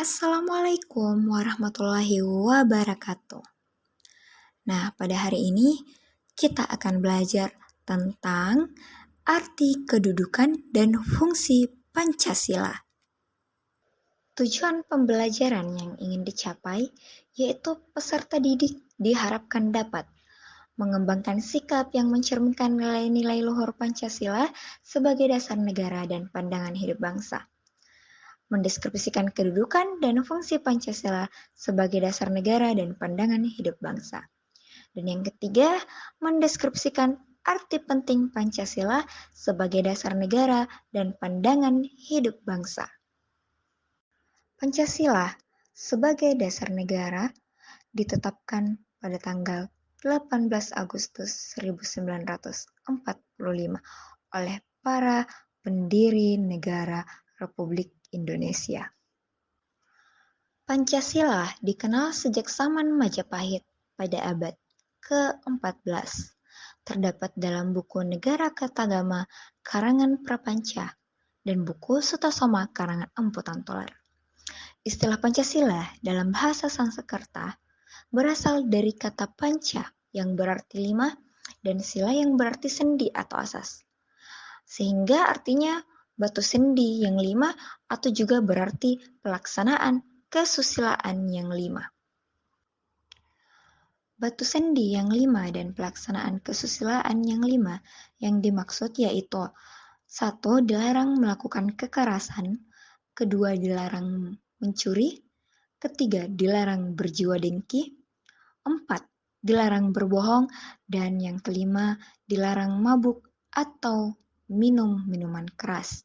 Assalamualaikum warahmatullahi wabarakatuh. Nah, pada hari ini kita akan belajar tentang arti kedudukan dan fungsi Pancasila. Tujuan pembelajaran yang ingin dicapai yaitu peserta didik diharapkan dapat mengembangkan sikap yang mencerminkan nilai-nilai luhur Pancasila sebagai dasar negara dan pandangan hidup bangsa. Mendeskripsikan kedudukan dan fungsi Pancasila sebagai dasar negara dan pandangan hidup bangsa. Dan yang ketiga, mendeskripsikan arti penting Pancasila sebagai dasar negara dan pandangan hidup bangsa. Pancasila sebagai dasar negara ditetapkan pada tanggal 18 Agustus 1945 oleh para pendiri negara Republik Indonesia. Pancasila dikenal sejak zaman Majapahit pada abad ke-14. Terdapat dalam buku Negara Kertagama karangan Prapanca dan buku Sutasoma karangan Empu Tantolar. Istilah Pancasila dalam bahasa Sanskerta berasal dari kata panca yang berarti 5 dan sila yang berarti sendi atau asas. Sehingga artinya batu sendi yang 5 atau juga berarti pelaksanaan kesusilaan yang 5. Batu sendi yang 5 dan pelaksanaan kesusilaan yang 5 yang dimaksud yaitu 1. Dilarang melakukan kekerasan, 2. Dilarang mencuri, 3. Dilarang berjiwa dengki, 4. Dilarang berbohong, dan yang kelima dilarang mabuk atau minum minuman keras.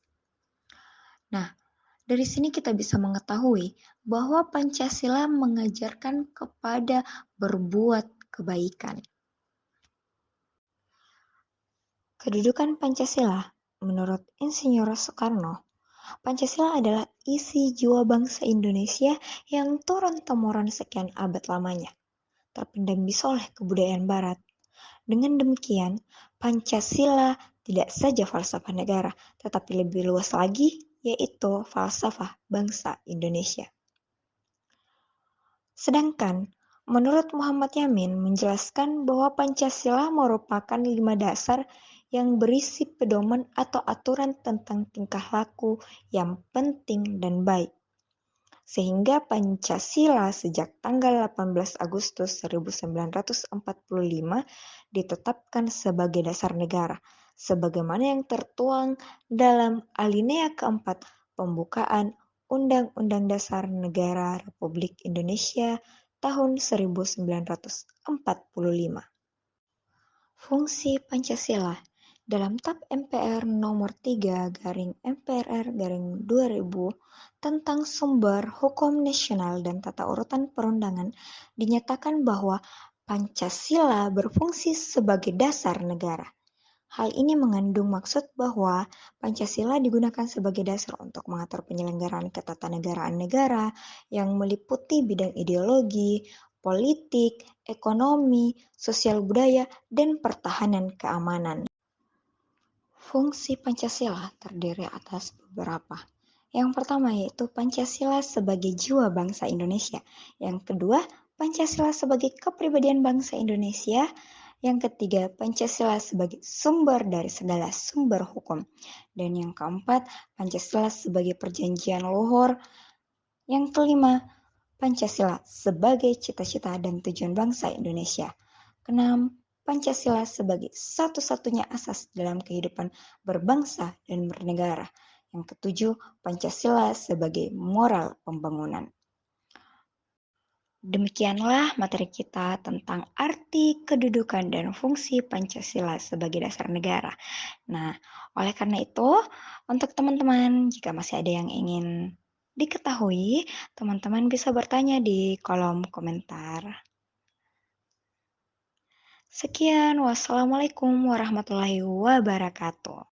Nah, dari sini kita bisa mengetahui bahwa Pancasila mengajarkan kepada berbuat kebaikan. Kedudukan Pancasila menurut Insinyur Soekarno, Pancasila adalah isi jiwa bangsa Indonesia yang turun-temurun sekian abad lamanya, terpendam bisu oleh kebudayaan Barat. Dengan demikian, Pancasila tidak saja falsafah negara, tetapi lebih luas lagi, yaitu falsafah bangsa Indonesia. Sedangkan, menurut Muhammad Yamin menjelaskan bahwa Pancasila merupakan 5 dasar yang berisi pedoman atau aturan tentang tingkah laku yang penting dan baik. Sehingga Pancasila sejak tanggal 18 Agustus 1945 ditetapkan sebagai dasar negara, sebagaimana yang tertuang dalam alinea keempat pembukaan Undang-Undang Dasar Negara Republik Indonesia tahun 1945. Fungsi Pancasila dalam TAP MPR nomor 3/MPRR/2000 tentang sumber hukum nasional dan tata urutan perundangan dinyatakan bahwa Pancasila berfungsi sebagai dasar negara. Hal ini mengandung maksud bahwa Pancasila digunakan sebagai dasar untuk mengatur penyelenggaraan ketatanegaraan negara yang meliputi bidang ideologi, politik, ekonomi, sosial budaya, dan pertahanan keamanan. Fungsi Pancasila terdiri atas beberapa. Yang pertama yaitu Pancasila sebagai jiwa bangsa Indonesia. Yang kedua, Pancasila sebagai kepribadian bangsa Indonesia. Yang ketiga, Pancasila sebagai sumber dari segala sumber hukum. Dan yang keempat, Pancasila sebagai perjanjian luhur. Yang kelima, Pancasila sebagai cita-cita dan tujuan bangsa Indonesia. Keenam, Pancasila sebagai satu-satunya asas dalam kehidupan berbangsa dan bernegara. Yang ketujuh, Pancasila sebagai moral pembangunan. Demikianlah materi kita tentang arti, kedudukan, dan fungsi Pancasila sebagai dasar negara. Nah, oleh karena itu, untuk teman-teman, jika masih ada yang ingin diketahui, teman-teman bisa bertanya di kolom komentar. Sekian, wassalamualaikum warahmatullahi wabarakatuh.